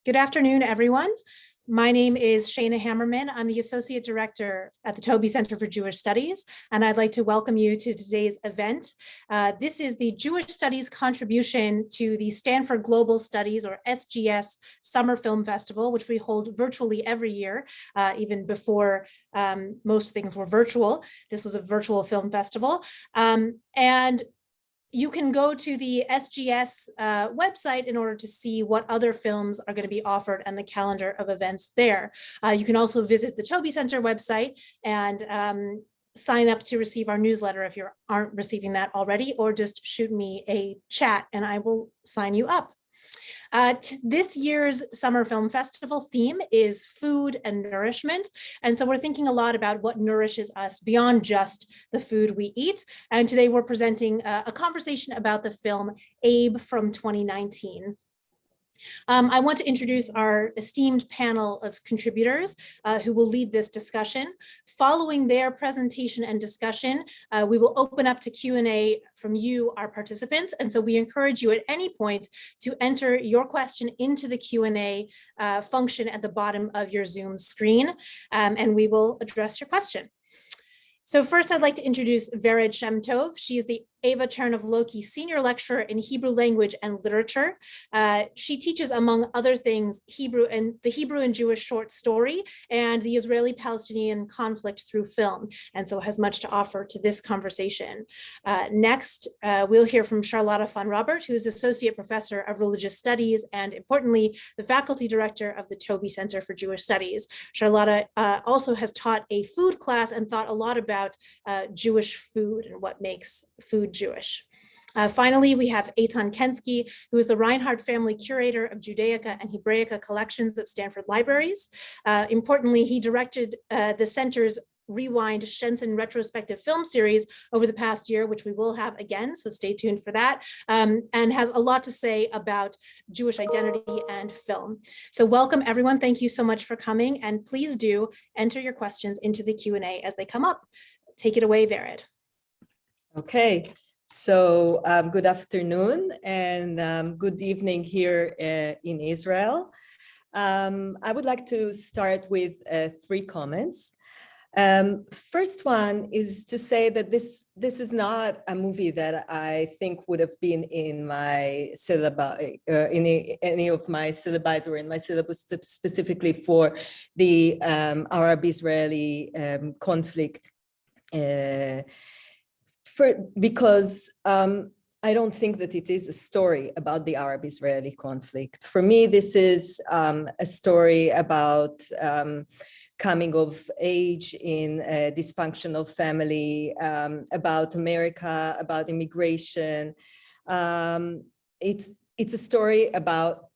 Good afternoon, everyone. My name is Shana Hammerman. I'm the Associate Director at the Taube Center for Jewish Studies, and I'd like to welcome you to today's event. This is the Jewish Studies contribution to the Stanford Global Studies, or SGS, Summer Film Festival, which we hold virtually every year, even before most things were virtual. This was a virtual film festival. And you can go to the SGS website in order to see what other films are going to be offered and the calendar of events there. You can also visit the Taube Center website and sign up to receive our newsletter if you aren't receiving that already, or just shoot me a chat and I will sign you up. This year's Summer Film Festival theme is food and nourishment. And so we're thinking a lot about what nourishes us beyond just the food we eat. And today we're presenting a conversation about the film Abe from 2019. I want to introduce our esteemed panel of contributors who will lead this discussion. Following their presentation and discussion, we will open up to Q&A from you, our participants. And so we encourage you at any point to enter your question into the Q&A function at the bottom of your Zoom screen, and we will address your question. So first, I'd like to introduce Karti Shemtov. She is the Ava Chernov-Loki Senior Lecturer in Hebrew Language and Literature. She teaches, among other things, the Hebrew and Jewish short story and the Israeli-Palestinian conflict through film, and so has much to offer to this conversation. Next, we'll hear from Charlotta Fonrobert, who is Associate Professor of Religious Studies and, importantly, the Faculty Director of the Taube Center for Jewish Studies. Charlotta also has taught a food class and thought a lot about Jewish food and what makes food Jewish. Finally, we have Eitan Kensky, who is the Reinhardt Family Curator of Judaica and Hebraica collections at Stanford Libraries. Importantly, he directed the center's Rewind Shenson retrospective film series over the past year, which we will have again, so stay tuned for that, and has a lot to say about Jewish identity and film. So welcome, everyone. Thank you so much for coming, and please do enter your questions into the Q&A as they come up. Take it away, Vered. Okay, so good afternoon and good evening here in Israel. I would like to start with 3 comments. First one is to say that this is not a movie that I think would have been in my syllabi, in any of my syllabi or in my syllabus specifically for the Arab-Israeli conflict. Because I don't think that it is a story about the Arab-Israeli conflict. For me, this is a story about coming of age in a dysfunctional family, about America, about immigration. It's a story about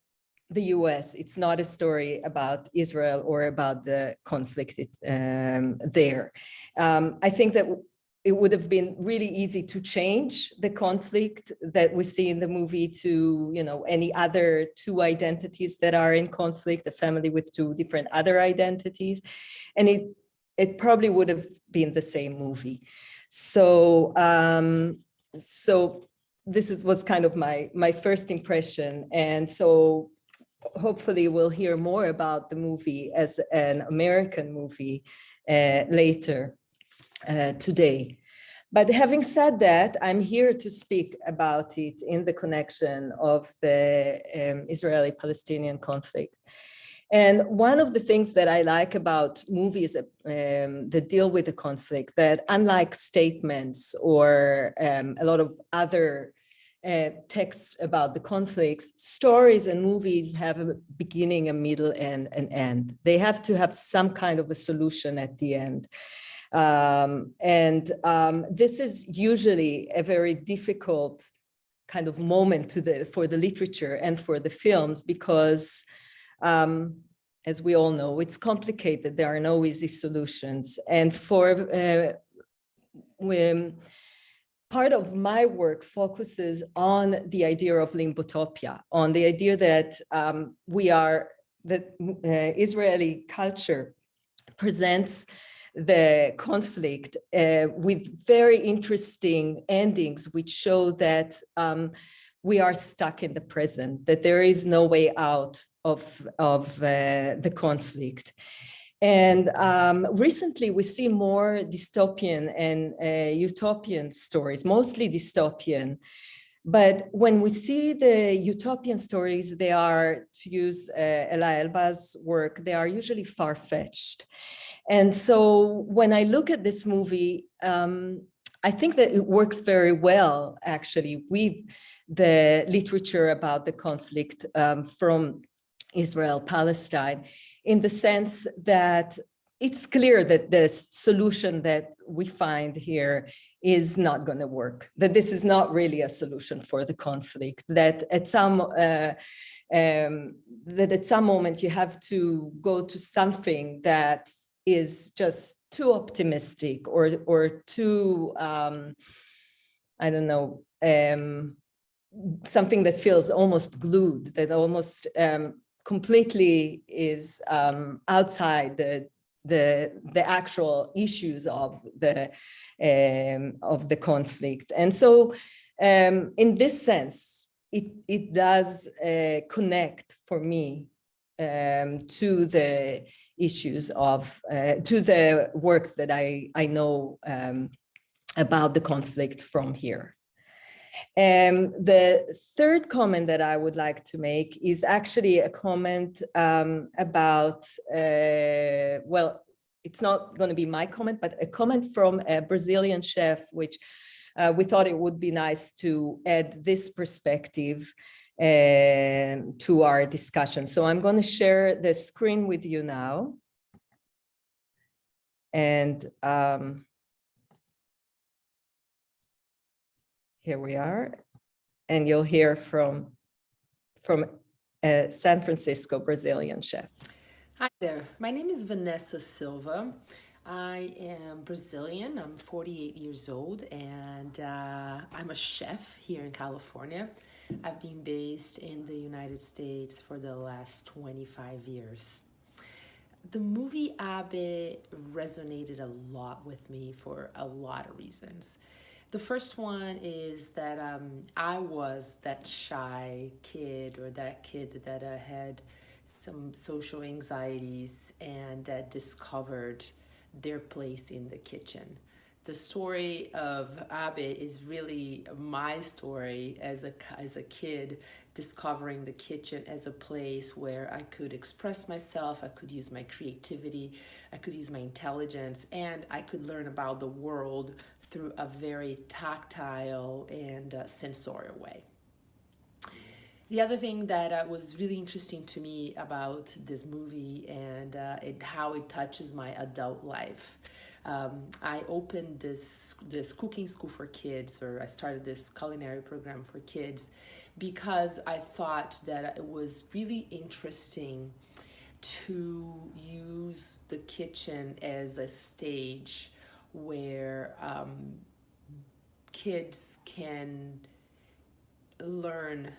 the US. It's not a story about Israel or about the conflict there. I think that it would have been really easy to change the conflict that we see in the movie to, any other 2 identities that are in conflict, a family with 2 different other identities, and it probably would have been the same movie. So, this was kind of my first impression, and so hopefully we'll hear more about the movie as an American movie later. Today. But having said that, I'm here to speak about it in the connection of the Israeli-Palestinian conflict. And one of the things that I like about movies that deal with the conflict, that unlike statements or a lot of other texts about the conflicts, stories and movies have a beginning, a middle, and an end. They have to have some kind of a solution at the end. This is usually a very difficult kind of moment for the literature and for the films because, as we all know, it's complicated. There are no easy solutions. And part of my work focuses on the idea of limbotopia, on the idea that Israeli culture presents the conflict with very interesting endings, which show that we are stuck in the present, that there is no way out the conflict. And recently we see more dystopian and utopian stories, mostly dystopian. But when we see the utopian stories, they are, to use Ella Elba's work, they are usually far-fetched. And so when I look at this movie, I think that it works very well, actually, with the literature about the conflict from Israel, Palestine, in the sense that it's clear that the solution that we find here is not going to work, that this is not really a solution for the conflict, that at some moment you have to go to something that is just too optimistic or too, I don't know, something that feels almost glued, that almost completely is outside the actual issues of the conflict. And so in this sense, it does connect for me to the issues of, to the works that I know about the conflict from here. The third comment that I would like to make is actually a comment about, well, it's not going to be my comment, but a comment from a Brazilian chef, which we thought it would be nice to add this perspective to our discussion. So I'm going to share the screen with you now. And here we are, and you'll hear from a San Francisco Brazilian chef. Hi there, my name is Vanessa Silva. I am Brazilian, I'm 48 years old, and I'm a chef here in California. I've been based in the United States for the last 25 years. The movie Abe resonated a lot with me for a lot of reasons. The first one is that I was that shy kid, or that kid that had some social anxieties and that discovered their place in the kitchen. The story of Abe is really my story as a kid, discovering the kitchen as a place where I could express myself, I could use my creativity, I could use my intelligence, and I could learn about the world through a very tactile and sensorial way. The other thing that was really interesting to me about this movie and how it touches my adult life. I opened this cooking school for kids, or I started this culinary program for kids, because I thought that it was really interesting to use the kitchen as a stage where kids can learn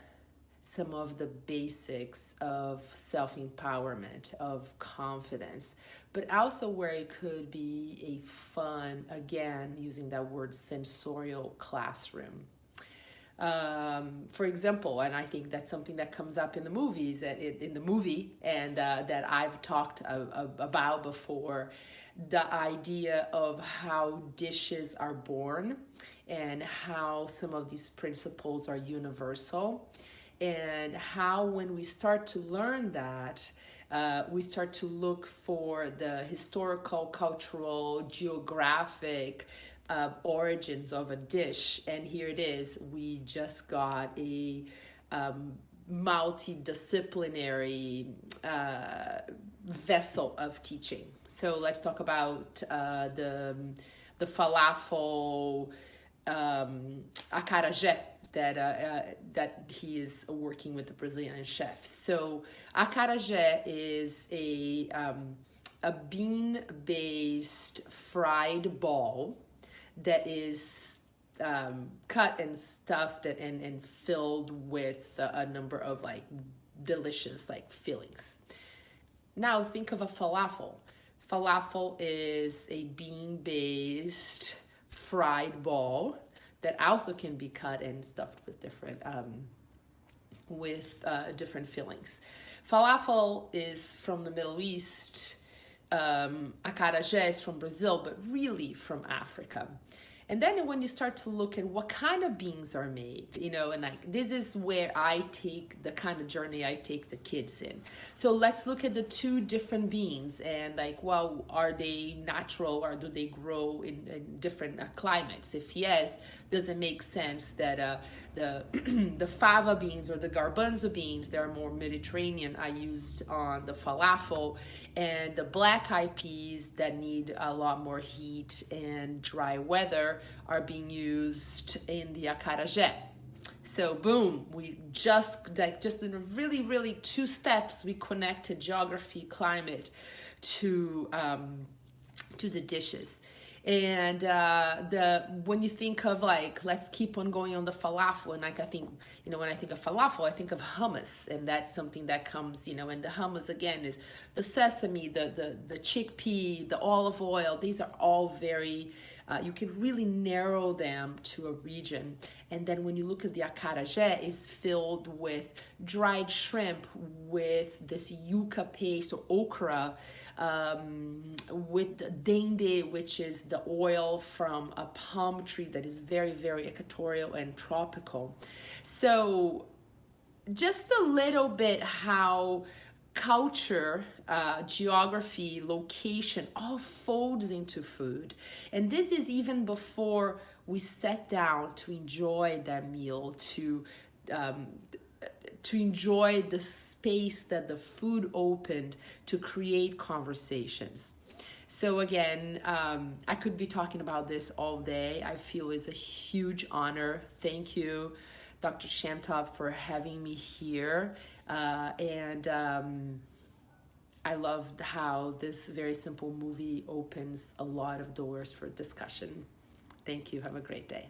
some of the basics of self-empowerment, of confidence, but also where it could be a fun, again, using that word, sensorial classroom. For example, and I think that's something that comes up in the movies, in the movie, and that I've talked about before, the idea of how dishes are born and how some of these principles are universal, and how when we start to learn that, we start to look for the historical, cultural, geographic origins of a dish. And here it is, we just got a multidisciplinary vessel of teaching. So let's talk about the falafel acarajé that he is working with the Brazilian chef. So acarajé is a bean-based fried ball that is cut and stuffed and filled with a number of like delicious like fillings. Now think of a falafel. Falafel is a bean-based fried ball that also can be cut and stuffed with different fillings. Falafel is from the Middle East. Acarajé is from Brazil, but really from Africa. And then when you start to look at what kind of beans are made, and like this is where I take the kind of journey I take the kids in. So let's look at the two different beans and like, well, are they natural or do they grow in different climates? If yes, does it make sense that the fava beans or the garbanzo beans, they're more Mediterranean, are used on the falafel, and the black-eyed peas that need a lot more heat and dry weather are being used in the acarajé. So boom, we just in really, really 2 steps, we connected geography, climate to the dishes. And when you think of like, let's keep on going on the falafel, and like I think, when I think of falafel, I think of hummus, and that's something that comes, and the hummus again is the sesame, the chickpea, the olive oil. These are all very, you can really narrow them to a region. And then when you look at the acarajé, is filled with dried shrimp, with this yuca paste or okra, with dende, which is the oil from a palm tree that is very, very equatorial and tropical. So just a little bit how culture, geography, location all folds into food. And this is even before we sat down to enjoy that meal, to enjoy the space that the food opened to create conversations. So again, I could be talking about this all day. I feel it's a huge honor. Thank you, Dr. Shemtov, for having me here. And I loved how this very simple movie opens a lot of doors for discussion. Thank you. Have a great day.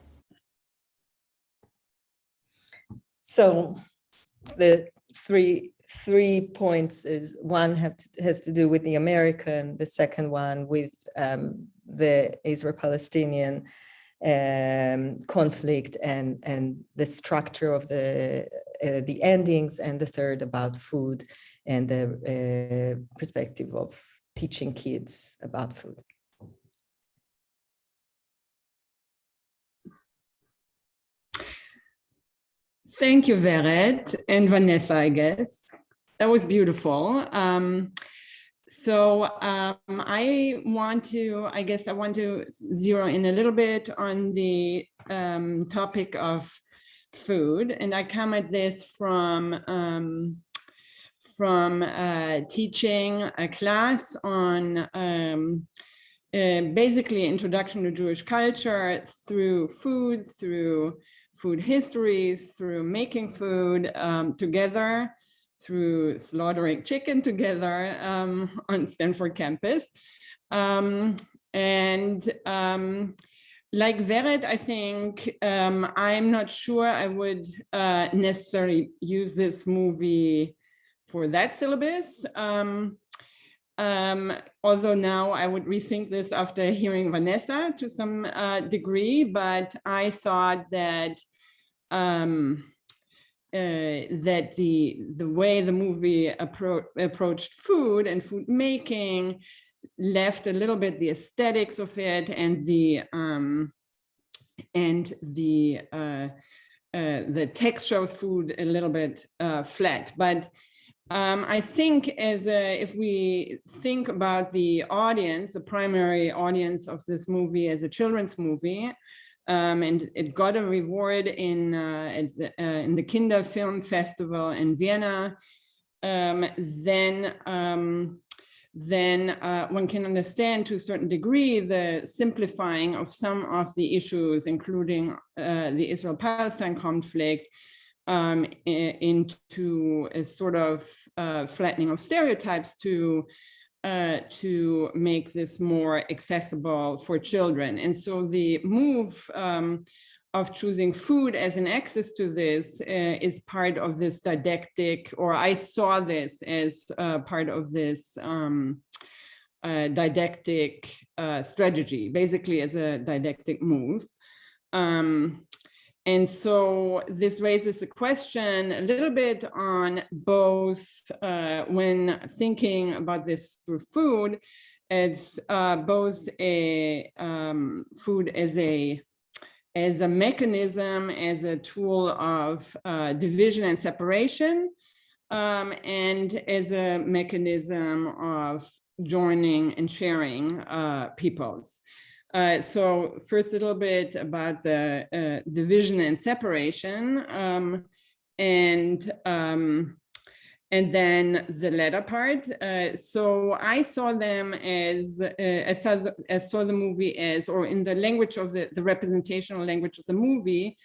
So the three points is one has to do with the American, the second one with the Israel-Palestinian conflict and the structure of the endings, and the third about food and the perspective of teaching kids about food. Thank you, Vered, and Vanessa, I guess. That was beautiful. I want to zero in a little bit on the topic of food. And I come at this from teaching a class on basically introduction to Jewish culture through food, through food history, through making food together, through slaughtering chicken together on Stanford campus. Like Vered, I think I'm not sure I would necessarily use this movie for that syllabus. Although now I would rethink this after hearing Vanessa to some degree, but I thought that that the way the movie approached food and food making left a little bit the aesthetics of it and the texture of food a little bit flat. But I think if we think about the audience, the primary audience of this movie as a children's movie, and it got a reward in the Kinder Film Festival in Vienna, then one can understand to a certain degree the simplifying of some of the issues, including the Israel-Palestine conflict, into a sort of flattening of stereotypes to make this more accessible for children. And so the move of choosing food as an access to this is part of this didactic, or I saw this as part of this didactic strategy, basically as a didactic move. And so this raises a question a little bit on both when thinking about this through food, it's both a food as a mechanism, as a tool of division and separation, and as a mechanism of joining and sharing peoples. So first, a little bit about the division and separation, and then the latter part. So I saw them as I saw the movie as, or in the language of the representational language of the movie,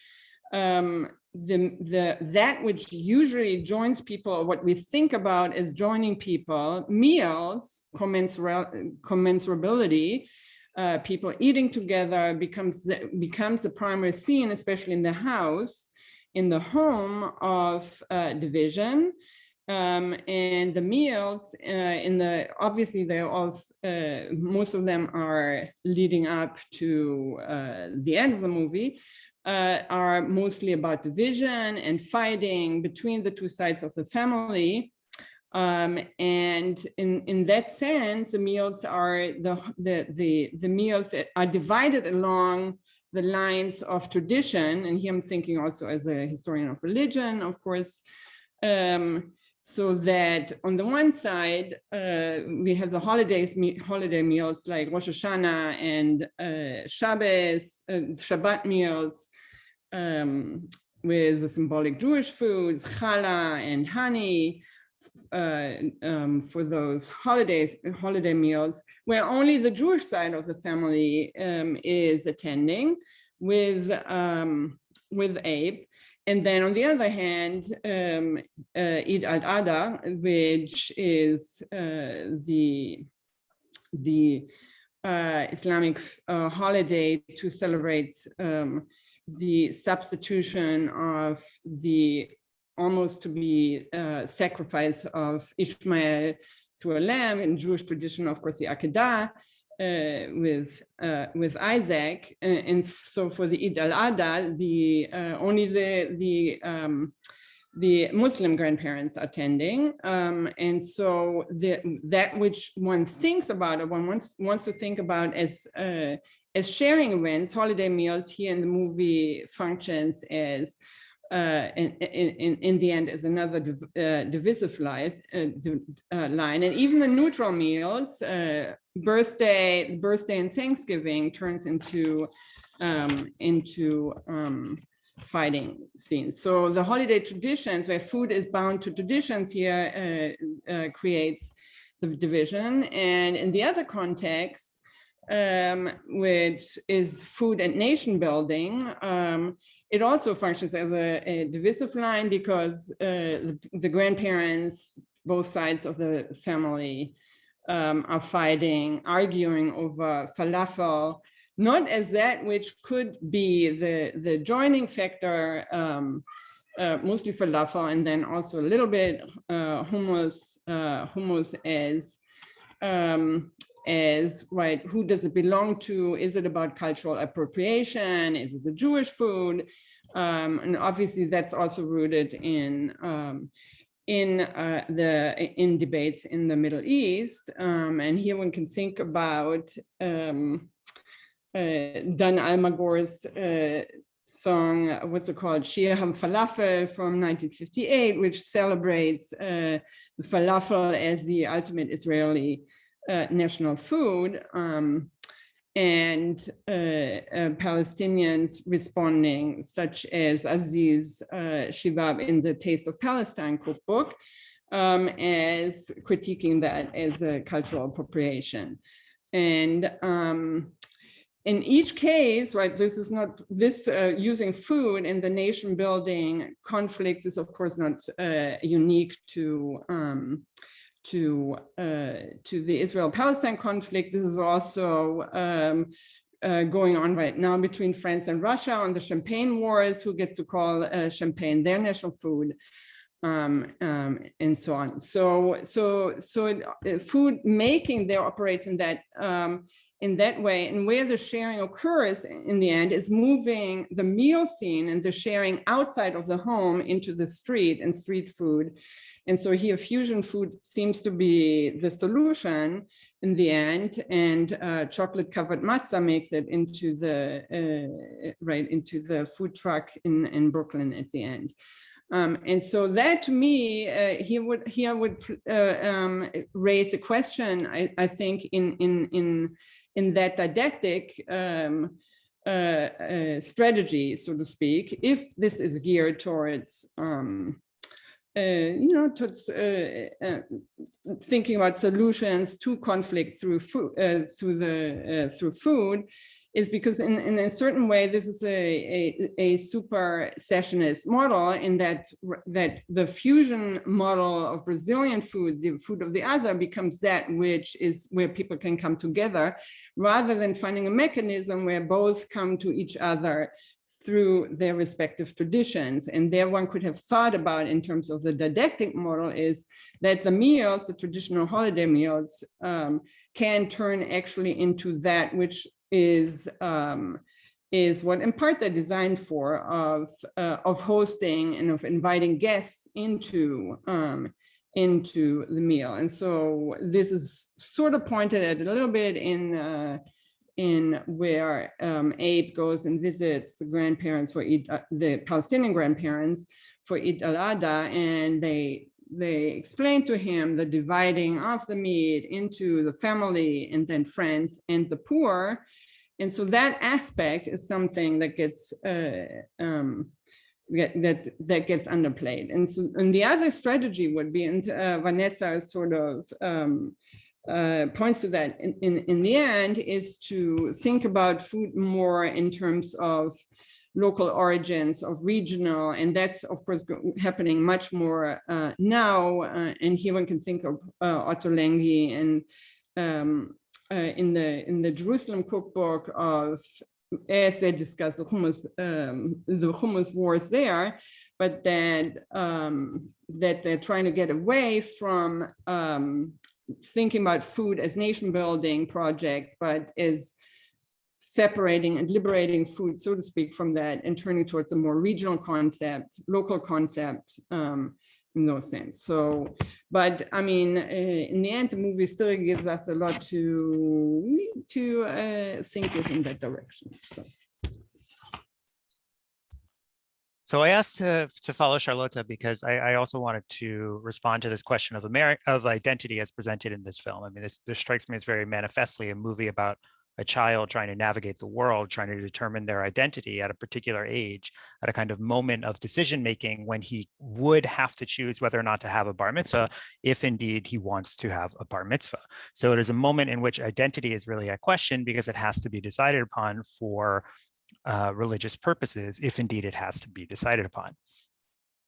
that which usually joins people, or what we think about as joining people, meals, commensurability, people eating together becomes the primary scene, especially in the house, in the home, of division. And the meals obviously they're all, most of them are leading up to the end of the movie, are mostly about division and fighting between the two sides of the family. And in that sense, the meals are the meals are divided along the lines of tradition. And here I'm thinking also as a historian of religion, of course. So that on the one side, we have the holiday meals like Rosh Hashanah and Shabbat meals, with the symbolic Jewish foods, challah and honey, for those holiday meals, where only the Jewish side of the family is attending with Abe. And then on the other hand, Eid al-Adha, which is the Islamic holiday to celebrate the substitution of the almost to be sacrifice of Ishmael through a lamb. In Jewish tradition, of course, the Akedah with Isaac, and so for the Eid al-Adha, only the Muslim grandparents attending, and so that which one thinks about, or one wants to think about as sharing events, holiday meals here in the movie functions as in the end as another divisive line, and even the neutral meals, birthday and Thanksgiving turns into fighting scenes. So the holiday traditions, where food is bound to traditions, here creates the division. And in the other context, which is food and nation building, it also functions as a divisive line, because the grandparents, both sides of the family, are fighting, arguing over falafel, not as that which could be the joining factor, mostly falafel, and then also a little bit hummus as right, who does it belong to? Is it about cultural appropriation? Is it the Jewish food? And obviously that's also rooted in debates in the Middle East. And here one can think about Dan Almagor's song, what's it called? Shir Ham Falafel from 1958, which celebrates the falafel as the ultimate Israeli national food, and Palestinians responding, such as Aziz Shivab in the Taste of Palestine cookbook, as critiquing that as a cultural appropriation. And in each case, right, this is not, using food in the nation building conflicts is of course not unique to the Israel-Palestine conflict. This is also going on right now between France and Russia on the Champagne Wars, who gets to call champagne their national food, and so on. So food making there operates in that in that way. And where the sharing occurs in the end is moving the meal scene and the sharing outside of the home into the street and street food. And so here fusion food seems to be the solution in the end, and chocolate covered matzah makes it into the into the food truck in Brooklyn at the end. And so that to me, here I would raise a question, I think, in that didactic strategy, so to speak, if this is geared towards towards thinking about solutions to conflict through food, through food, is because in a certain way this is a super sessionist model, in that the fusion model of Brazilian food, the food of the other, becomes that which is where people can come together, rather than finding a mechanism where both come to each other through their respective traditions. And there one could have thought about, in terms of the didactic model, is that the meals, the traditional holiday meals, can turn actually into that which is what in part they're designed for, of hosting and of inviting guests into the meal. And so this is sort of pointed at a little bit in where Abe goes and visits the grandparents for the Palestinian grandparents for Eid al-Adha, and they explain to him the dividing of the meat into the family and then friends and the poor. And so that aspect is something that gets that gets underplayed. And so, and the other strategy would be, and Vanessa sort of points to that in the end, is to think about food more in terms of local origins, of regional, and that's of course happening much more now. And here one can think of Otto Lengi and in the Jerusalem cookbook, of, as they discuss the hummus wars there, but that they're trying to get away from thinking about food as nation building projects, but as separating and liberating food, so to speak, from that, and turning towards a more regional concept, local concept, in those sense. So, but I mean, in the end, the movie still gives us a lot to think within that direction. So I asked to follow Charlotte because I also wanted to respond to this question of identity as presented in this film. I mean, this strikes me as very manifestly a movie about a child trying to navigate the world, trying to determine their identity at a particular age, at a kind of moment of decision making when he would have to choose whether or not to have a bar mitzvah, if indeed he wants to have a bar mitzvah. So it is a moment in which identity is really at question, because it has to be decided upon for religious purposes, if indeed it has to be decided upon.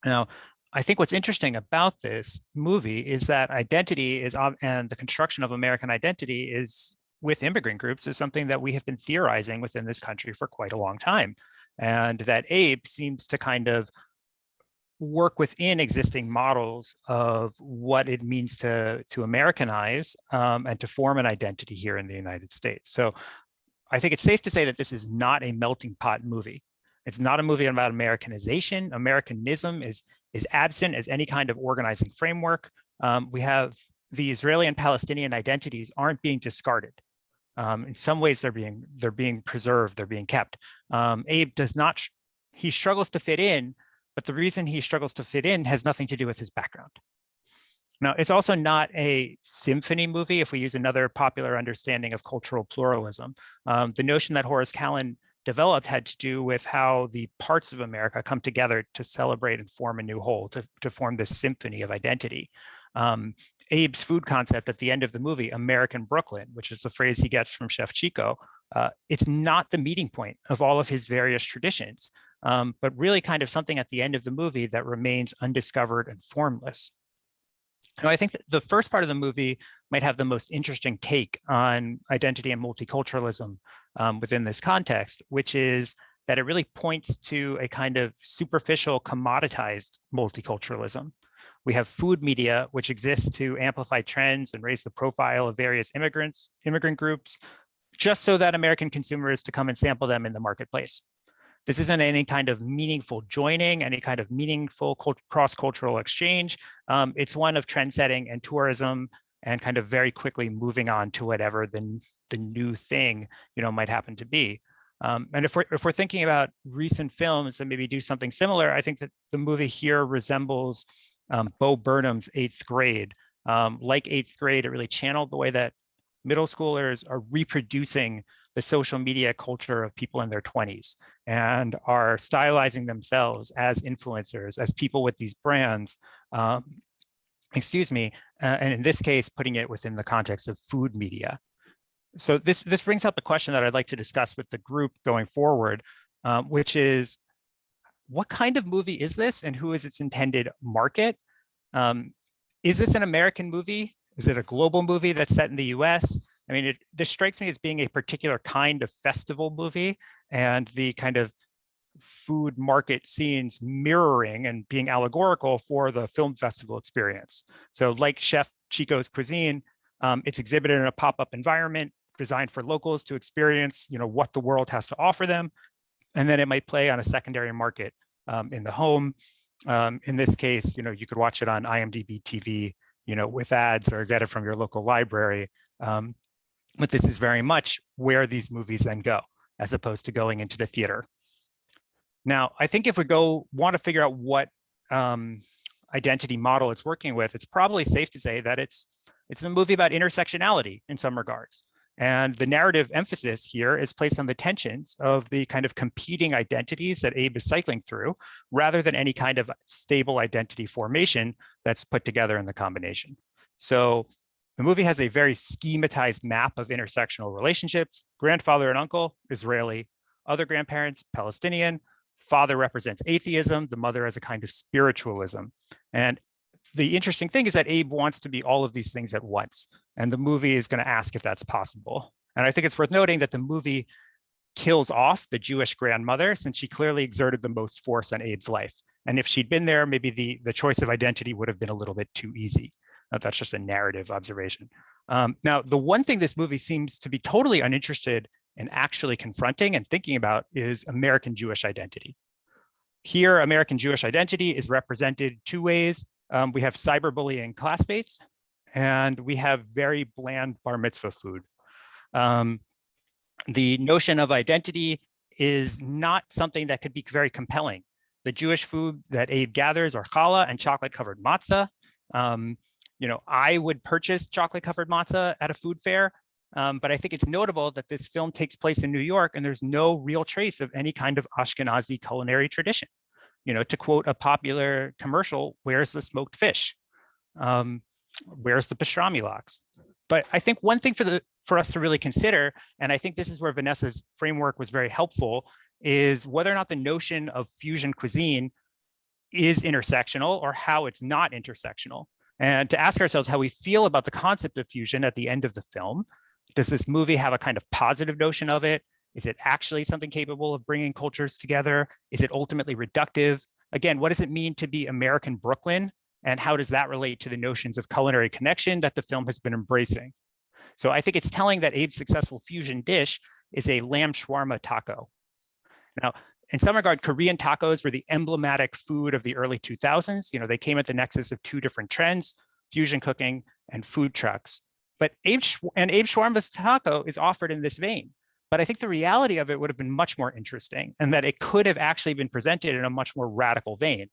Now, I think what's interesting about this movie is that identity is, and the construction of American identity is, with immigrant groups, is something that we have been theorizing within this country for quite a long time. And that Abe seems to kind of work within existing models of what it means to Americanize and to form an identity here in the United States. So I think it's safe to say that this is not a melting pot movie. It's not a movie about Americanization. Americanism is absent as any kind of organizing framework. We have the Israeli and Palestinian identities aren't being discarded. In some ways, they're being preserved, they're being kept. Abe does not, he struggles to fit in, but the reason he struggles to fit in has nothing to do with his background. Now, it's also not a symphony movie, if we use another popular understanding of cultural pluralism. The notion that Horace Kallen developed had to do with how the parts of America come together to celebrate and form a new whole, to form this symphony of identity. Abe's food concept at the end of the movie, American Brooklyn, which is the phrase he gets from Chef Chico, it's not the meeting point of all of his various traditions, but really kind of something at the end of the movie that remains undiscovered and formless. Now, I think that the first part of the movie might have the most interesting take on identity and multiculturalism within this context, which is that it really points to a kind of superficial, commoditized multiculturalism. We have food media, which exists to amplify trends and raise the profile of various immigrant groups, just so that American consumers to come and sample them in the marketplace. This isn't any kind of meaningful joining, any kind of meaningful cross-cultural exchange. It's one of trend setting and tourism and kind of very quickly moving on to whatever the new thing, might happen to be. And if we're thinking about recent films and maybe do something similar, I think that the movie here resembles Bo Burnham's 8th Grade. Like 8th Grade, it really channeled the way that middle schoolers are reproducing the social media culture of people in their 20s and are stylizing themselves as influencers, as people with these brands, and in this case, putting it within the context of food media. So this brings up a question that I'd like to discuss with the group going forward, which is, what kind of movie is this and who is its intended market? Is this an American movie? Is it a global movie that's set in the US? I mean, this strikes me as being a particular kind of festival movie, and the kind of food market scenes mirroring and being allegorical for the film festival experience. So like Chef Chico's cuisine, it's exhibited in a pop-up environment designed for locals to experience, what the world has to offer them. And then it might play on a secondary market in the home. In this case, you could watch it on IMDb TV, with ads, or get it from your local library. But this is very much where these movies then go, as opposed to going into the theater. Now, I think if we want to figure out what identity model it's working with, it's probably safe to say that it's a movie about intersectionality in some regards. And the narrative emphasis here is placed on the tensions of the kind of competing identities that Abe is cycling through, rather than any kind of stable identity formation that's put together in the combination. So the movie has a very schematized map of intersectional relationships. Grandfather and uncle, Israeli. Other grandparents, Palestinian. Father represents atheism. The mother as a kind of spiritualism. And the interesting thing is that Abe wants to be all of these things at once. And the movie is going to ask if that's possible. And I think it's worth noting that the movie kills off the Jewish grandmother, since she clearly exerted the most force on Abe's life. And if she'd been there, maybe the choice of identity would have been a little bit too easy. That's just a narrative observation. Now, the one thing this movie seems to be totally uninterested in actually confronting and thinking about is American Jewish identity. Here, American Jewish identity is represented two ways. We have cyberbullying classmates, and we have very bland bar mitzvah food. The notion of identity is not something that could be very compelling. The Jewish food that Abe gathers are challah and chocolate-covered matzah. I would purchase chocolate-covered matzah at a food fair, but I think it's notable that this film takes place in New York, and there's no real trace of any kind of Ashkenazi culinary tradition. To quote a popular commercial, where's the smoked fish? Where's the pastrami lox? But I think one thing for us to really consider, and I think this is where Vanessa's framework was very helpful, is whether or not the notion of fusion cuisine is intersectional or how it's not intersectional. And to ask ourselves how we feel about the concept of fusion at the end of the film. Does this movie have a kind of positive notion of it? Is it actually something capable of bringing cultures together? Is it ultimately reductive? Again, what does it mean to be American Brooklyn? And how does that relate to the notions of culinary connection that the film has been embracing? So I think it's telling that Abe's successful fusion dish is a lamb shawarma taco. Now, in some regard, Korean tacos were the emblematic food of the early 2000s. They came at the nexus of two different trends, fusion cooking and food trucks. But Abe Shawarma's taco is offered in this vein. But I think the reality of it would have been much more interesting, and that it could have actually been presented in a much more radical vein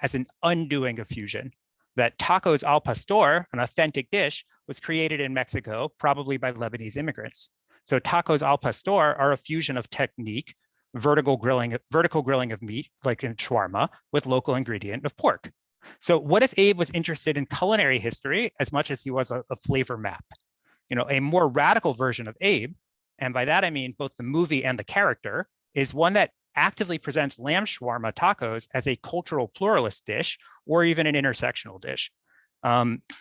as an undoing of fusion. That tacos al pastor, an authentic dish, was created in Mexico, probably by Lebanese immigrants. So tacos al pastor are a fusion of technique, vertical grilling of meat, like in shawarma, with local ingredient of pork. So what if Abe was interested in culinary history as much as he was a flavor map? A more radical version of Abe, and by that I mean both the movie and the character, is one that actively presents lamb shawarma tacos as a cultural pluralist dish or even an intersectional dish.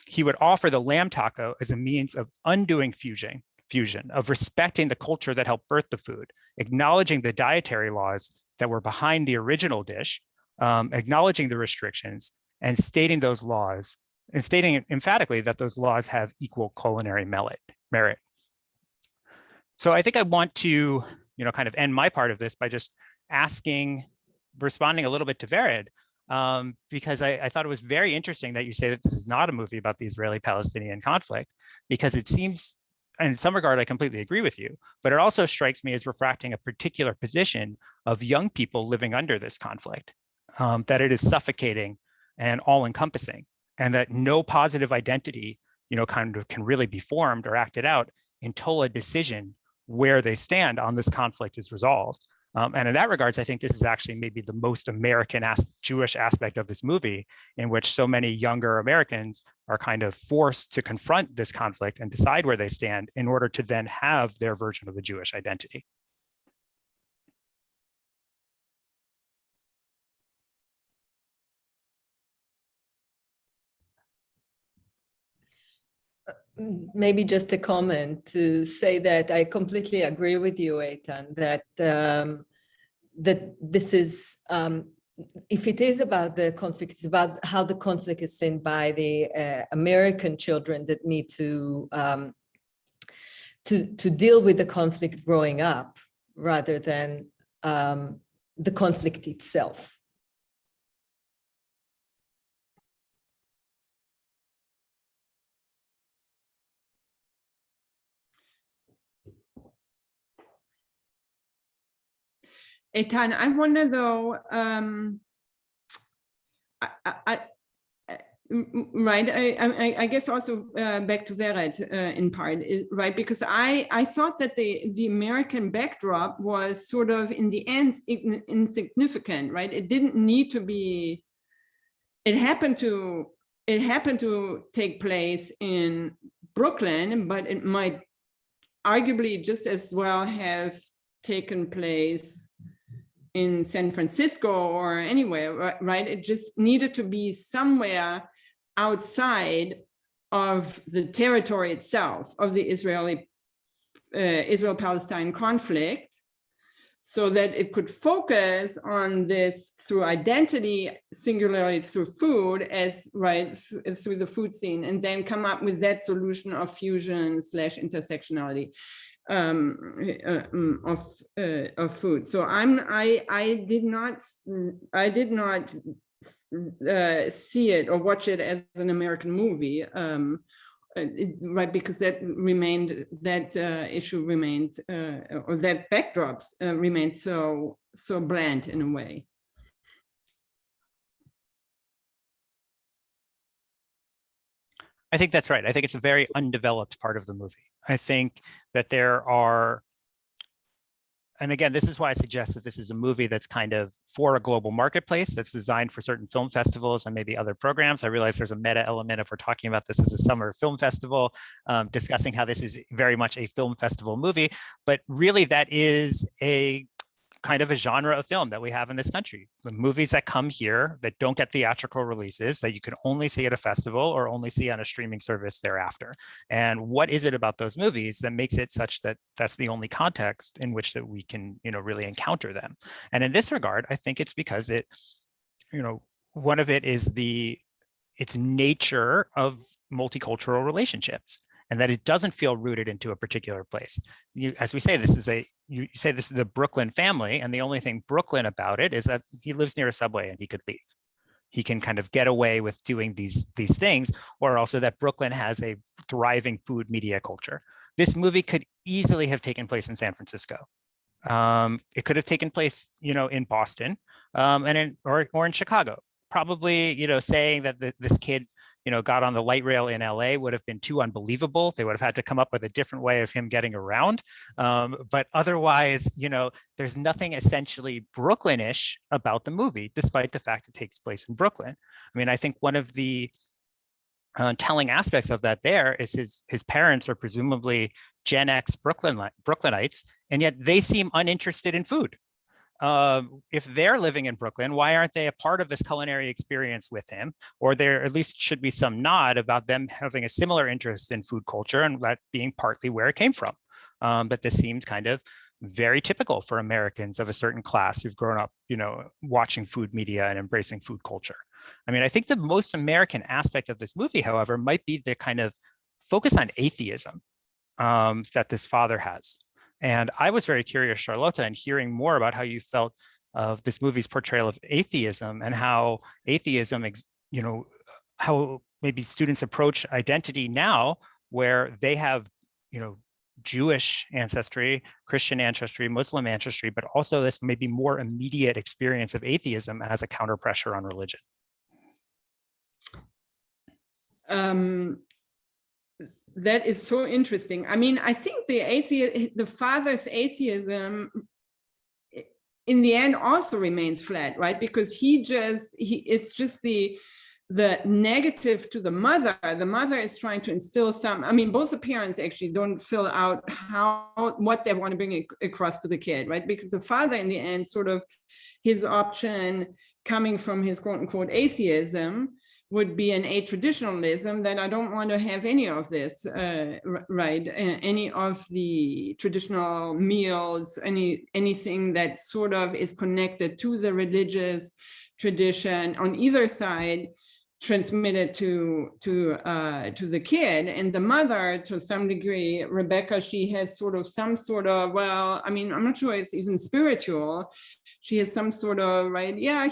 He would offer the lamb taco as a means of undoing fusion, of respecting the culture that helped birth the food, acknowledging the dietary laws that were behind the original dish, acknowledging the restrictions, and stating those laws, and stating emphatically that those laws have equal culinary merit. So I think I want to, kind of end my part of this by just responding a little bit to Vered, because I thought it was very interesting that you say that this is not a movie about the Israeli-Palestinian conflict, because it seems, in some regard, I completely agree with you, but it also strikes me as refracting a particular position of young people living under this conflict, that it is suffocating and all-encompassing, and that no positive identity, kind of can really be formed or acted out until a decision where they stand on this conflict is resolved. And in that regards, I think this is actually maybe the most American Jewish aspect of this movie, in which so many younger Americans are kind of forced to confront this conflict and decide where they stand in order to then have their version of the Jewish identity. Maybe just a comment to say that I completely agree with you, Eitan, that that this is, if it is about the conflict, it's about how the conflict is seen by the American children that need to deal with the conflict growing up, rather than the conflict itself. Eitan, I wonder though, right, I guess also back to Vered in part, right, because I thought that the American backdrop was sort of in the end insignificant, right? It didn't need to be, it happened to take place in Brooklyn, but it might arguably just as well have taken place in San Francisco or anywhere, right? It just needed to be somewhere outside of the territory itself of the Israel-Palestine conflict, so that it could focus on this through identity, singularly through food, as right through the food scene, and then come up with that solution of fusion / intersectionality of food. So I did not see it or watch it as an American movie, right, because that issue remained, or that backdrops remained so bland in a way. I think that's right. I think it's a very undeveloped part of the movie. I think that there are, and again, this is why I suggest that this is a movie that's kind of for a global marketplace, that's designed for certain film festivals and maybe other programs. I realize there's a meta element if we're talking about this as a summer film festival, discussing how this is very much a film festival movie, but really that is a kind of a genre of film that we have in this country. The movies that come here that don't get theatrical releases, that you can only see at a festival or only see on a streaming service thereafter. And what is it about those movies that makes it such that that's the only context in which that we can, really encounter them? And in this regard, I think it's because it, one of it is its nature of multicultural relationships, and that it doesn't feel rooted into a particular place. As we say, you say this is a Brooklyn family, and the only thing Brooklyn about it is that he lives near a subway and he could leave. He can kind of get away with doing these things, or also that Brooklyn has a thriving food media culture. This movie could easily have taken place in San Francisco. It could have taken place, in Boston, or in Chicago. Probably, saying that this kid got on the light rail in LA would have been too unbelievable. They would have had to come up with a different way of him getting around. But otherwise, there's nothing essentially Brooklyn-ish about the movie, despite the fact it takes place in Brooklyn. I mean, I think one of the telling aspects of that there is his parents are presumably Gen X Brooklynites, and yet they seem uninterested in food. If they're living in Brooklyn, why aren't they a part of this culinary experience with him? Or there at least should be some nod about them having a similar interest in food culture, and that being partly where it came from. But this seems kind of very typical for Americans of a certain class who've grown up, watching food media and embracing food culture. I mean, I think the most American aspect of this movie, however, might be the kind of focus on atheism that this father has. And I was very curious, Charlotta, in hearing more about how you felt of this movie's portrayal of atheism and how atheism, how maybe students approach identity now, where they have, Jewish ancestry, Christian ancestry, Muslim ancestry, but also this maybe more immediate experience of atheism as a counter pressure on religion. That is so interesting. I mean, I think the father's atheism in the end also remains flat, right? Because it's just the negative to the mother. The mother is trying to instill both the parents actually don't fill out what they want to bring across to the kid, right? Because the father in the end, sort of his option coming from his quote unquote atheism would be an a-traditionalism, that I don't want to have any of this, right? Any of the traditional meals, anything that sort of is connected to the religious tradition on either side, transmitted to the kid. And the mother, to some degree, Rebecca, she has some sort of, well, I mean, I'm not sure it's even spiritual. She has some sort of, right, yeah,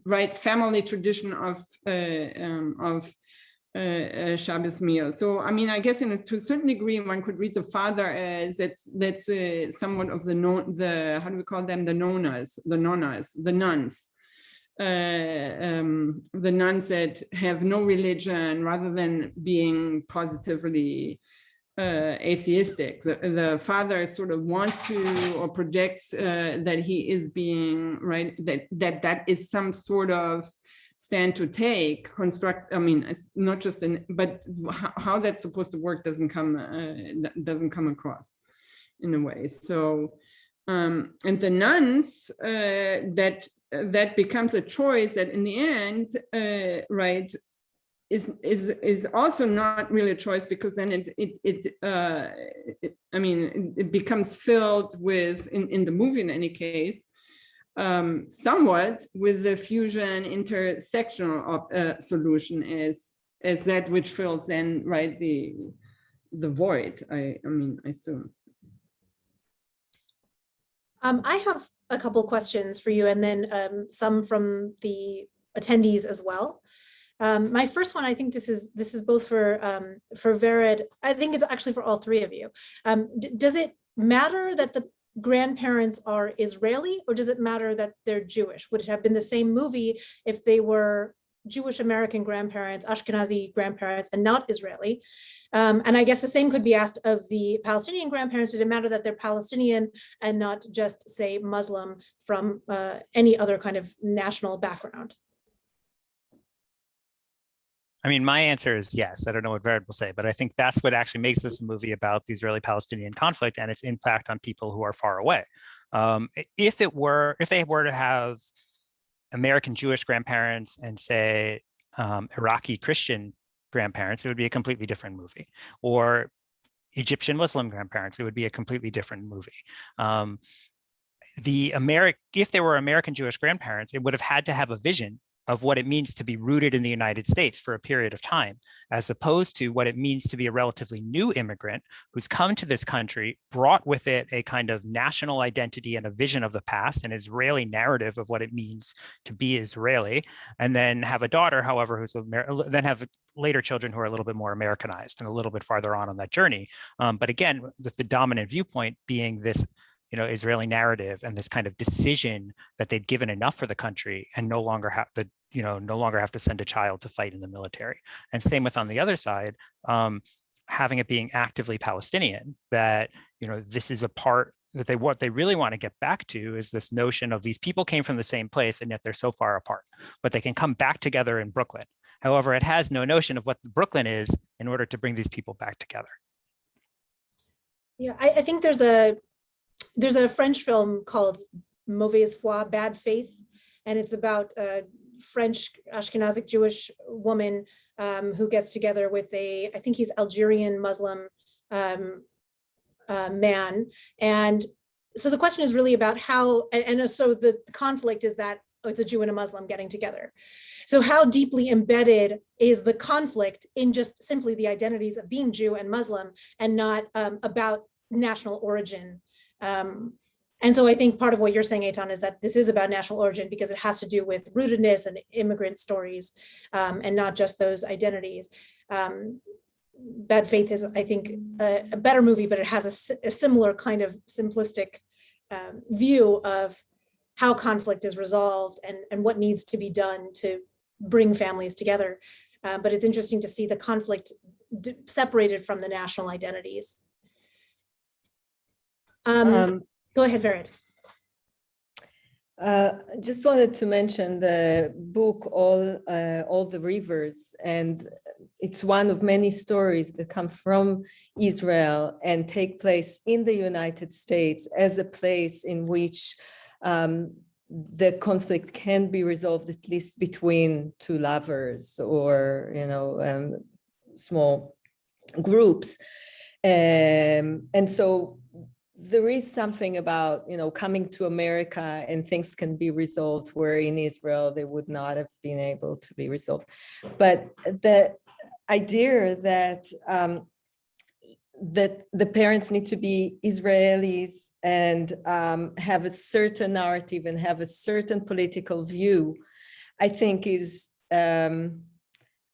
right, family tradition of Shabbos meal. So, I mean, I guess to a certain degree, one could read the father as that's somewhat of the how do we call them? The nonas, the nuns. The nuns that have no religion, rather than being positively atheistic. The father sort of wants to, or projects that he is being, right, that is some sort of stand to take, construct. I mean, it's not just but how that's supposed to work doesn't come across in a way. So, and the nuns, that becomes a choice that in the end, right, is also not really a choice, because then it becomes filled with, in the movie in any case, somewhat with the fusion intersectional solution as that which fills then, right, the void. I assume. I have a couple questions for you, and then some from the attendees as well. My first one, I think this is both for Vered. I think it's actually for all three of you. Does it matter that the grandparents are Israeli, or does it matter that they're Jewish? Would it have been the same movie if they were Jewish American grandparents, Ashkenazi grandparents, and not Israeli? And I guess the same could be asked of the Palestinian grandparents. Does it matter that they're Palestinian and not just, say, Muslim from any other kind of national background? I mean, my answer is yes. I don't know what Vered will say, but I think that's what actually makes this a movie about the Israeli-Palestinian conflict and its impact on people who are far away. If they were to have American Jewish grandparents and, say, Iraqi Christian grandparents, it would be a completely different movie. Or Egyptian Muslim grandparents, it would be a completely different movie. If they were American Jewish grandparents, it would have had to have a vision of what it means to be rooted in the United States for a period of time, as opposed to what it means to be a relatively new immigrant who's come to this country, brought with it a kind of national identity and a vision of the past, an Israeli narrative of what it means to be Israeli, and then have a daughter, however, then have later children who are a little bit more Americanized and a little bit farther on that journey. But again, with the dominant viewpoint being this Israeli narrative and this kind of decision that they'd given enough for the country and no longer have to send a child to fight in the military. And same with on the other side, having it being actively Palestinian, that this is a part that what they really want to get back to is this notion of these people came from the same place and yet they're so far apart, but they can come back together in Brooklyn. However, it has no notion of what Brooklyn is in order to bring these people back together. Yeah, I think there's a French film called Mauvaise Foi, Bad Faith, and it's about a French Ashkenazic Jewish woman who gets together with I think he's Algerian Muslim man. And so the question is really about how, and so the conflict is that it's a Jew and a Muslim getting together. So how deeply embedded is the conflict in just simply the identities of being Jew and Muslim, and not about national origin. And so I think part of what you're saying, Eitan, is that this is about national origin because it has to do with rootedness and immigrant stories, and not just those identities. Bad Faith is, I think, a better movie, but it has a similar kind of simplistic view of how conflict is resolved and what needs to be done to bring families together. But it's interesting to see the conflict separated from the national identities. Go ahead, Vered. Just wanted to mention the book, All the Rivers, and it's one of many stories that come from Israel and take place in the United States as a place in which the conflict can be resolved, at least between two lovers or, small groups. And so there is something about, coming to America and things can be resolved where in Israel they would not have been able to be resolved. But the idea that that the parents need to be Israelis and have a certain narrative and have a certain political view, I think is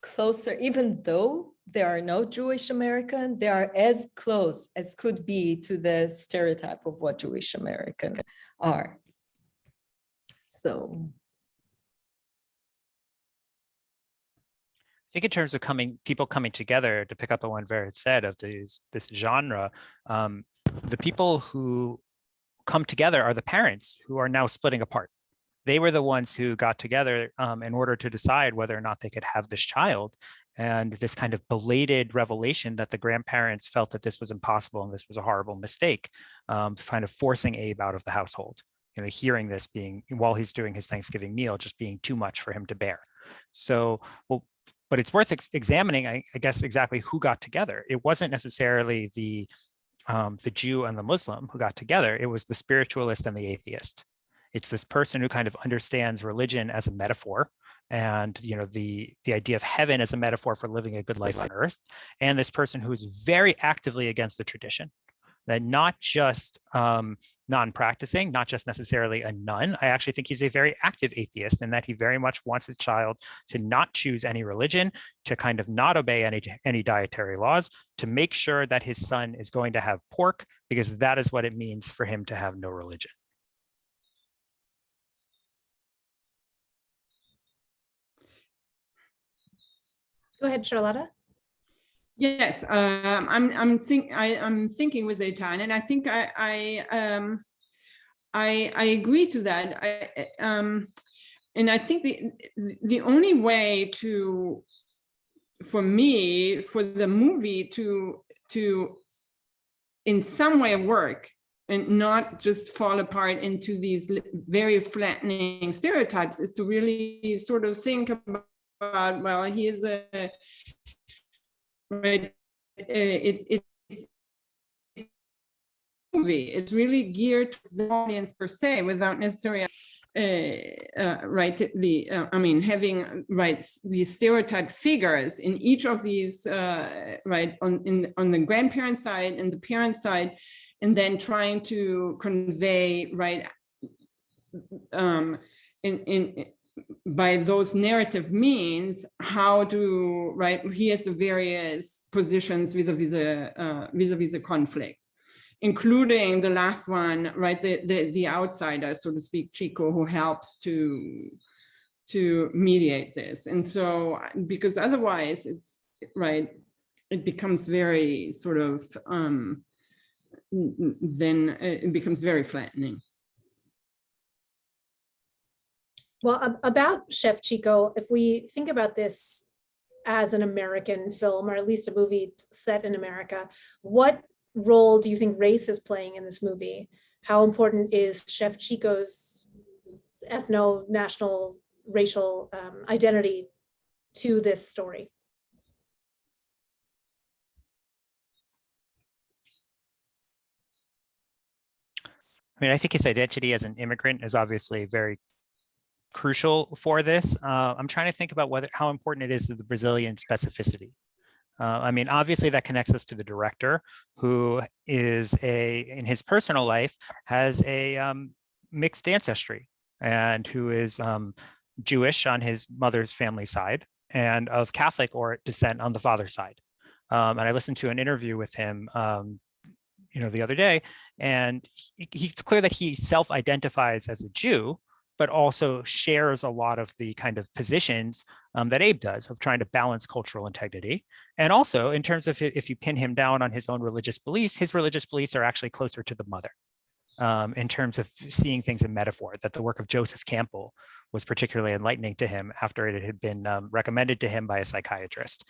closer, even though there are no Jewish American, they are as close as could be to the stereotype of what Jewish American are. So. I think in terms of people coming together, to pick up on what Vered said of this genre, the people who come together are the parents who are now splitting apart. They were the ones who got together in order to decide whether or not they could have this child. And this kind of belated revelation that the grandparents felt that this was impossible and this was a horrible mistake, kind of forcing Abe out of the household. Hearing this being, while he's doing his Thanksgiving meal, just being too much for him to bear. So, but it's worth examining, I guess, exactly who got together. It wasn't necessarily the Jew and the Muslim who got together. It was the spiritualist and the atheist. It's this person who kind of understands religion as a metaphor, and the idea of heaven as a metaphor for living a good life on earth, and this person who is very actively against the tradition. That not just non-practicing, not just necessarily a nun. I actually think he's a very active atheist in that he very much wants his child to not choose any religion, to kind of not obey any dietary laws, to make sure that his son is going to have pork, because that is what it means for him to have no religion. Go ahead, Charlotta. Yes, I'm thinking with Eitan, and I think I agree to that. And I think the only way for the movie to in some way work and not just fall apart into these very flattening stereotypes is to really sort of think about, well, he is a right, it's movie. It's really geared to the audience per se, without necessarily having these stereotyped figures in each of these on the grandparent side and the parent side, and then trying to convey by those narrative means how to he has the various positions vis-a-vis the conflict, including the last one, the outsider, so to speak, Chico, who helps to mediate this. And so, because otherwise it becomes very sort of then it becomes very flattening. Well, about Chef Chico, if we think about this as an American film, or at least a movie set in America, what role do you think race is playing in this movie? How important is Chef Chico's ethno-national racial identity to this story? I mean, I think his identity as an immigrant is obviously very crucial for this. I'm trying to think about how important it is to the Brazilian specificity. I mean, obviously that connects us to the director, who is in his personal life, has a mixed ancestry, and who is Jewish on his mother's family side and of Catholic or descent on the father's side. And I listened to an interview with him, the other day, and it's clear that he self-identifies as a Jew, but also shares a lot of the kind of positions that Abe does of trying to balance cultural integrity. And also in terms of if you pin him down on his own religious beliefs, his religious beliefs are actually closer to the mother in terms of seeing things in metaphor, that the work of Joseph Campbell was particularly enlightening to him after it had been recommended to him by a psychiatrist.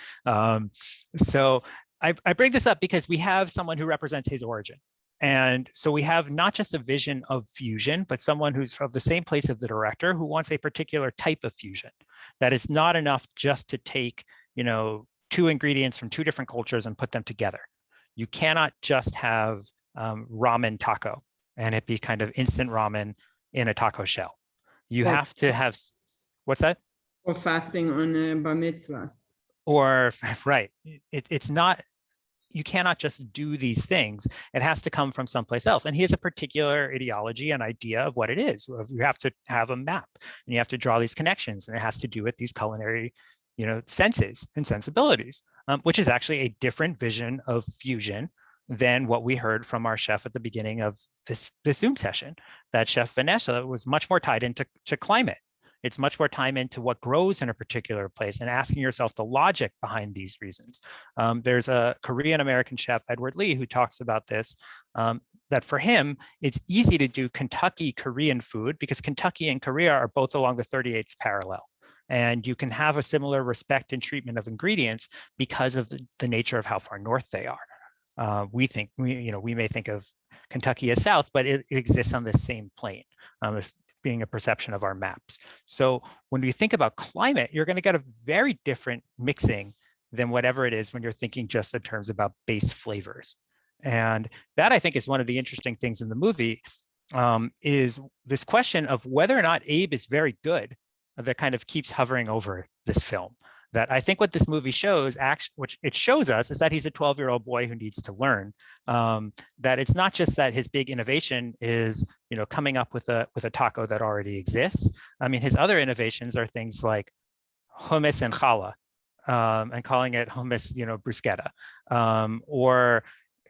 So I bring this up because we have someone who represents his origin. And so we have not just a vision of fusion, but someone who's of the same place as the director, who wants a particular type of fusion, that it's not enough just to take, two ingredients from two different cultures and put them together. You cannot just have ramen taco and it be kind of instant ramen in a taco shell. You have to have, what's that? Or fasting on a bar mitzvah. Or, right, it's not, you cannot just do these things. It has to come from someplace else. And he has a particular ideology and idea of what it is. You have to have a map and you have to draw these connections, and it has to do with these culinary, senses and sensibilities, which is actually a different vision of fusion than what we heard from our chef at the beginning of this Zoom session. That chef Vanessa was much more tied into climate. It's much more time into what grows in a particular place and asking yourself the logic behind these reasons. There's a Korean-American chef, Edward Lee, who talks about this, that for him, it's easy to do Kentucky Korean food because Kentucky and Korea are both along the 38th parallel. And you can have a similar respect and treatment of ingredients because of the nature of how far north they are. We may think of Kentucky as south, but it exists on the same plane. Being a perception of our maps. So when we think about climate, you're going to get a very different mixing than whatever it is when you're thinking just in terms about base flavors. And that, I think, is one of the interesting things in the movie, is this question of whether or not Abe is very good that kind of keeps hovering over this film. That I think what this movie shows, which it shows us, is that he's a 12-year-old boy who needs to learn. That it's not just that his big innovation is, coming up with a taco that already exists. I mean, his other innovations are things like hummus and challah, and calling it hummus, bruschetta, or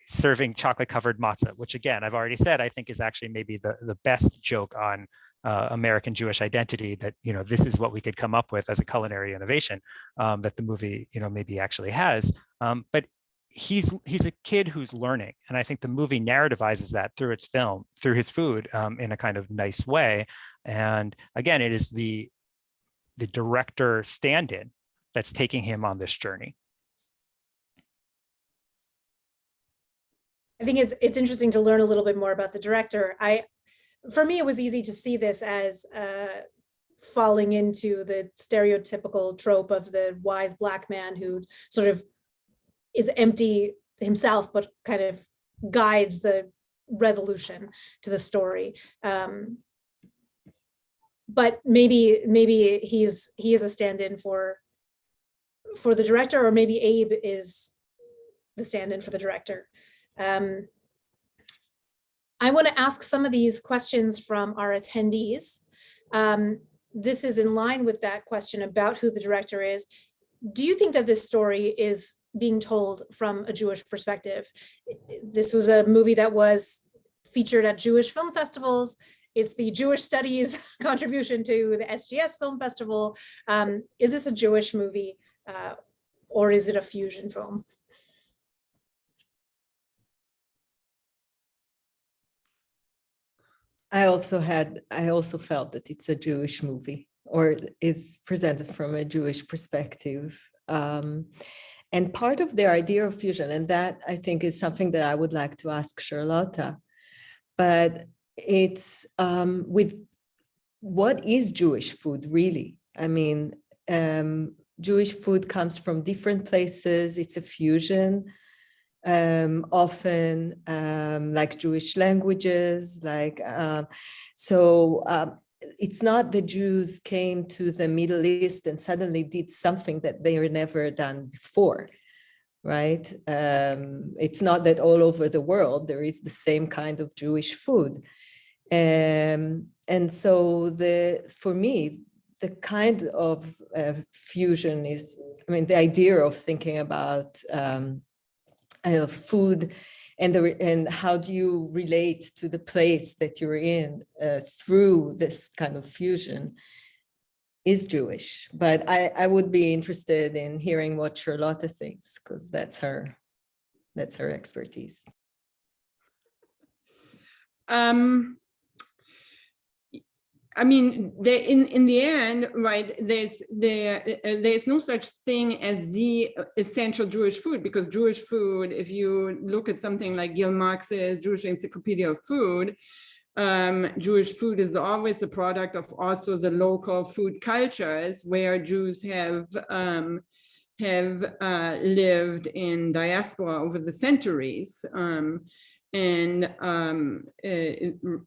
serving chocolate-covered matzah, which again, I've already said, I think is actually maybe the best joke on American Jewish identity, that this is what we could come up with as a culinary innovation, that the movie maybe actually has, but he's a kid who's learning, and I think the movie narrativizes that through its film, through his food, in a kind of nice way. And again, it is the director stand-in that's taking him on this journey. I think it's interesting to learn a little bit more about the director. For me, it was easy to see this as falling into the stereotypical trope of the wise Black man who sort of is empty himself, but kind of guides the resolution to the story. But maybe he is a stand-in for the director, or maybe Abe is the stand-in for the director. I want to ask some of these questions from our attendees. This is in line with that question about who the director is. Do you think that this story is being told from a Jewish perspective? This was a movie that was featured at Jewish film festivals. It's the Jewish Studies contribution to the SGS Film Festival. Is this a Jewish movie, or is it a fusion film? I also felt that it's a Jewish movie, or is presented from a Jewish perspective. And part of their idea of fusion, and that I think is something that I would like to ask Charlotta, but it's with what is Jewish food really? I mean, Jewish food comes from different places. It's a fusion. Often like Jewish languages, it's not the Jews came to the Middle East and suddenly did something that they were never done before. right? It's not that all over the world there is the same kind of Jewish food. And so for me, the kind of fusion is, I mean, the idea of thinking about food and how do you relate to the place that you're in through this kind of fusion is Jewish. But I would be interested in hearing what Charlotte thinks, because that's her expertise. I mean, in the end, right, there's no such thing as the essential Jewish food, because Jewish food, if you look at something like Gil Marx's Jewish Encyclopedia of Food, Jewish food is always the product of also the local food cultures where Jews have lived in diaspora over the centuries.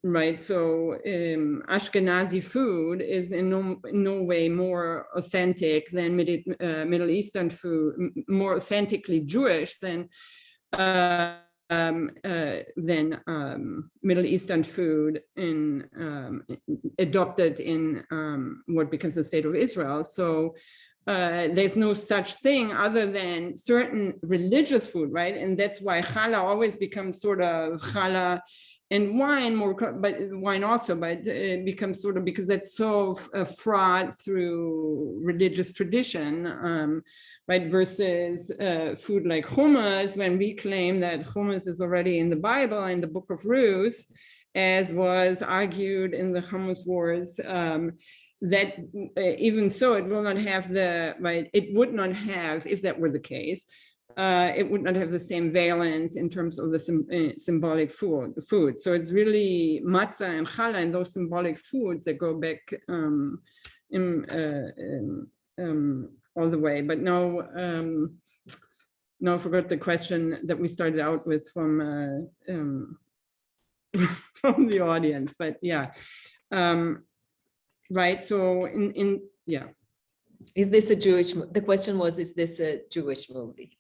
Right, so Ashkenazi food is in no way more authentic than Middle Eastern food, more authentically Jewish than Middle Eastern food adopted in what becomes the state of Israel. So there's no such thing other than certain religious food, right? And that's why challah always becomes sort of challah and wine more, but wine also, but it becomes sort of, because that's so fraught through religious tradition, right? Versus food like hummus, when we claim that hummus is already in the Bible, in the Book of Ruth, as was argued in the Hummus Wars. That even so, it will not have it would not have, if that were the case, it would not have the same valence in terms of the symbolic food. So it's really matzah and challah and those symbolic foods that go back all the way. But now I forgot the question that we started out with from the audience, but yeah. Right, so yeah. Is this a Jewish, the question was, is this a Jewish movie?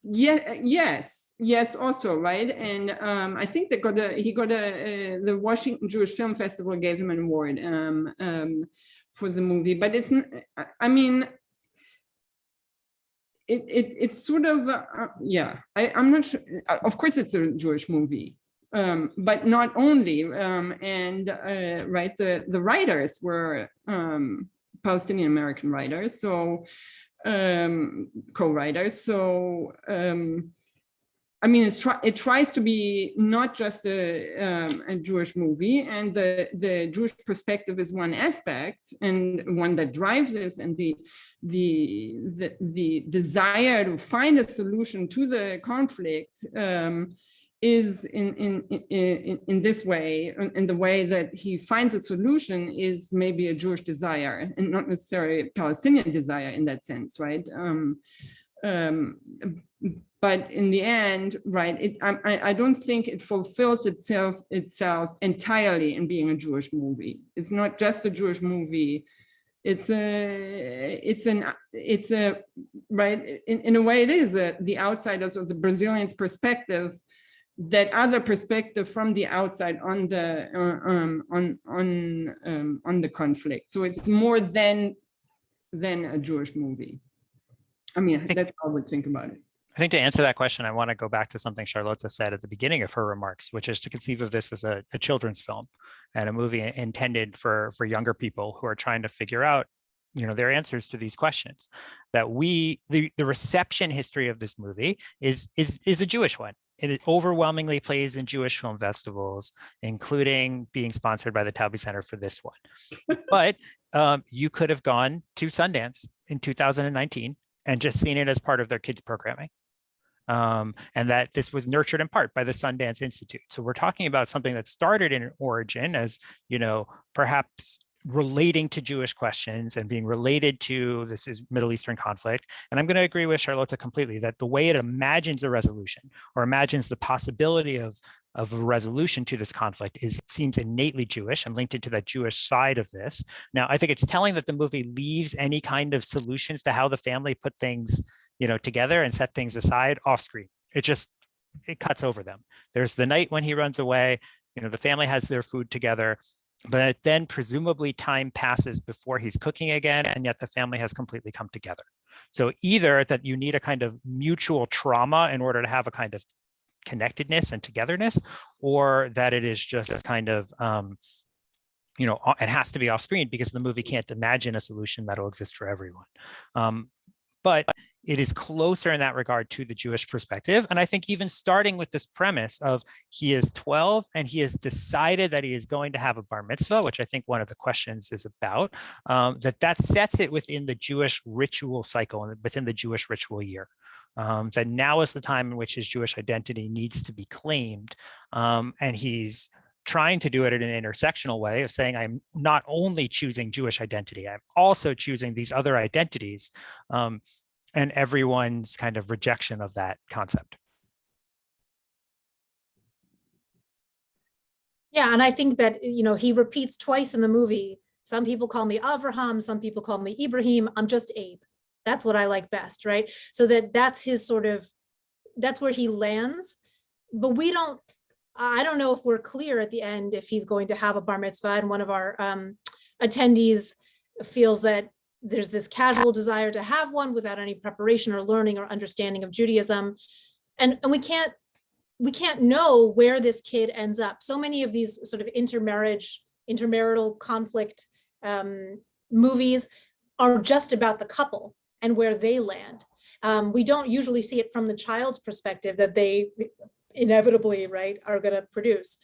Yeah, yes, also, right? And I think they the Washington Jewish Film Festival gave him an award for the movie, but it's, I mean, it's sort of, yeah, I'm not sure, of course it's a Jewish movie. But not only, right, the writers were Palestinian American writers, so co-writers. So I mean, it tries to be not just a Jewish movie, and the Jewish perspective is one aspect and one that drives this, and the desire to find a solution to the conflict. Is in this way, in the way that he finds a solution, is maybe a Jewish desire and not necessarily a Palestinian desire in that sense, right? But in the end, right, I don't think it fulfills itself entirely in being a Jewish movie. It's not just a Jewish movie. It's a right, in a way it is the outsiders or the Brazilians' perspective, that other perspective from the outside on the conflict. So it's more than a Jewish movie. I mean, that's how I would think about it. I think to answer that question, I want to go back to something Charlotte said at the beginning of her remarks, which is to conceive of this as a children's film and a movie intended for younger people who are trying to figure out, their answers to these questions. That the reception history of this movie is a Jewish one. It overwhelmingly plays in Jewish film festivals, including being sponsored by the Taube Center for this one. But you could have gone to Sundance in 2019 and just seen it as part of their kids' programming. And that this was nurtured in part by the Sundance Institute. So we're talking about something that started in origin as, perhaps relating to Jewish questions and being related to this is Middle Eastern conflict. And I'm going to agree with Charlotte completely that the way it imagines a resolution or imagines the possibility of of a resolution to this conflict seems innately Jewish and linked into that Jewish side of this. Now, I think it's telling that the movie leaves any kind of solutions to how the family put things, together and set things aside off screen. It cuts over them. There's the night when he runs away, the family has their food together, but then presumably time passes before he's cooking again, and yet the family has completely come together. So either that you need a kind of mutual trauma in order to have a kind of connectedness and togetherness, or that it is just kind of, it has to be off screen because the movie can't imagine a solution that'll exist for everyone. But it is closer in that regard to the Jewish perspective. And I think even starting with this premise of he is 12 and he has decided that he is going to have a bar mitzvah, which I think one of the questions is about, that sets it within the Jewish ritual cycle and within the Jewish ritual year. That now is the time in which his Jewish identity needs to be claimed. And he's trying to do it in an intersectional way of saying, I'm not only choosing Jewish identity, I'm also choosing these other identities, and everyone's kind of rejection of that concept. Yeah, and I think that, he repeats twice in the movie, some people call me Avraham, some people call me Ibrahim, I'm just Abe. That's what I like best, right? So that's his that's where he lands, but I don't know if we're clear at the end if he's going to have a bar mitzvah, and one of our attendees feels that there's this casual desire to have one without any preparation or learning or understanding of Judaism. And we can't know where this kid ends up. So many of these sort of intermarital conflict movies are just about the couple and where they land. We don't usually see it from the child's perspective that they inevitably, right, are going to produce.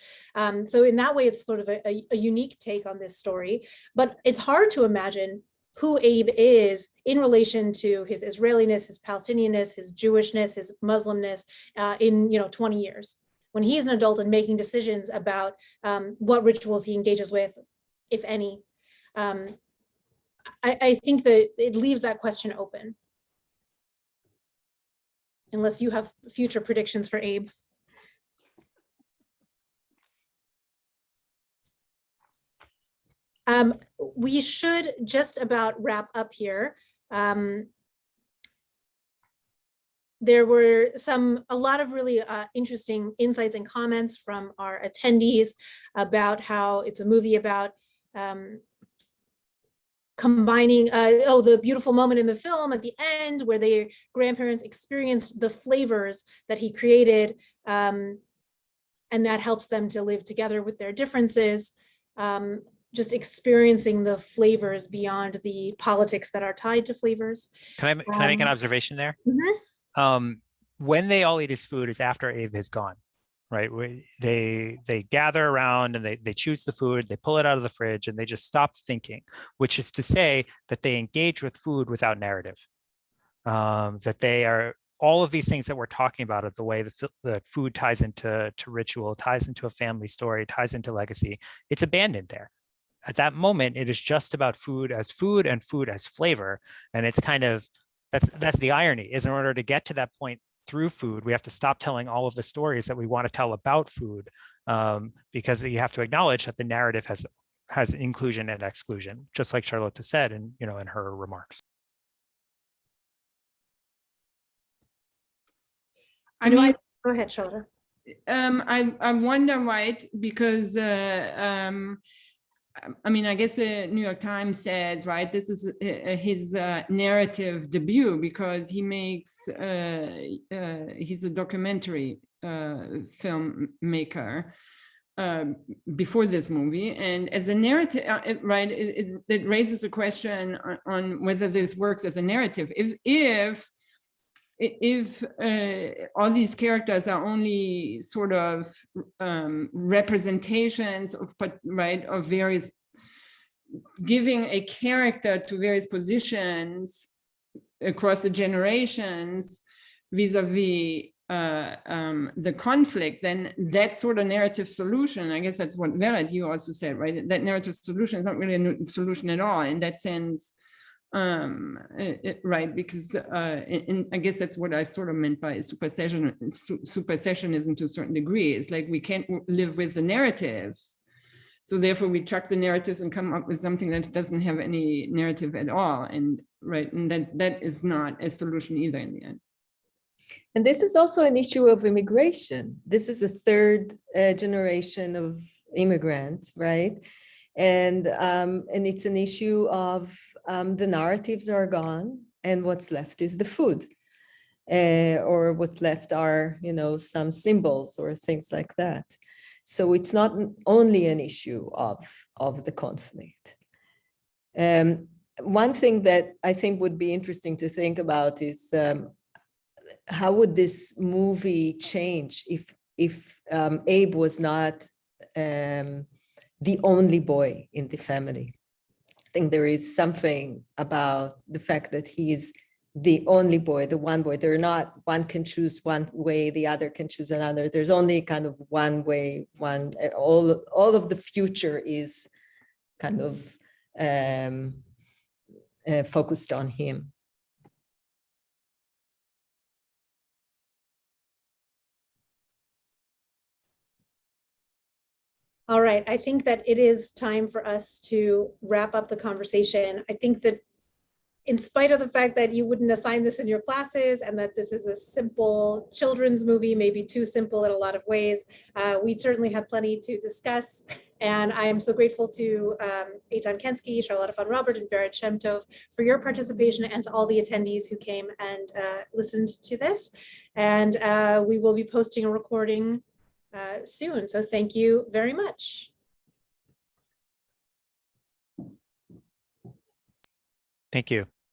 So in that way, it's sort of a unique take on this story, but it's hard to imagine who Abe is in relation to his Israeliness, his Palestinianness, his Jewishness, his Muslimness in 20 years, when he's an adult and making decisions about what rituals he engages with, if any. I think that it leaves that question open, unless you have future predictions for Abe. We should just about wrap up here. There were a lot of really interesting insights and comments from our attendees about how it's a movie about combining, the beautiful moment in the film at the end where their grandparents experienced the flavors that he created, and that helps them to live together with their differences. Just experiencing the flavors beyond the politics that are tied to flavors. Can I make an observation there? Mm-hmm. When they all eat his food is after Abe is gone, right? They gather around and they choose the food, they pull it out of the fridge, and they just stop thinking, which is to say that they engage with food without narrative. That they are all of these things that we're talking about, of the way the food ties into ritual, ties into a family story, ties into legacy, it's abandoned there. At that moment, it is just about food and food as flavor. And it's kind of, that's the irony, is in order to get to that point through food, we have to stop telling all of the stories that we want to tell about food, because you have to acknowledge that the narrative has inclusion and exclusion, just like Charlotte said in her remarks. Go ahead, Charlotte. I wonder, right, because I guess the New York Times says, right, this is his narrative debut, because he makes, he's a documentary filmmaker before this movie. And as a narrative, right, it raises a question on whether this works as a narrative. If all these characters are only sort of representations of various, giving a character to various positions across the generations vis-a-vis the conflict, then that sort of narrative solution, I guess that's what Vered, you also said, right? That narrative solution is not really a solution at all. In that sense, right, because I guess that's what I sort of meant by supersessionism to a certain degree. It's like we can't live with the narratives, so therefore we chuck the narratives and come up with something that doesn't have any narrative at all, and that is not a solution either in the end. And this is also an issue of immigration. This is a third generation of immigrants, right? And it's an issue of the narratives are gone, and what's left is the food, or what's left are, some symbols or things like that. So it's not only an issue of the conflict. One thing that I think would be interesting to think about is how would this movie change if Abe was not the only boy in the family. I think there is something about the fact that he is the only boy, the one boy. They're not, one can choose one way, the other can choose another. There's only kind of one way, all of the future is kind of focused on him. All right, I think that it is time for us to wrap up the conversation. I think that in spite of the fact that you wouldn't assign this in your classes and that this is a simple children's movie, maybe too simple in a lot of ways, we certainly had plenty to discuss. And I am so grateful to Eitan Kensky, Charlotte Fonrobert, and Karti Shemtov for your participation, and to all the attendees who came and listened to this. And we will be posting a recording soon. So thank you very much. Thank you.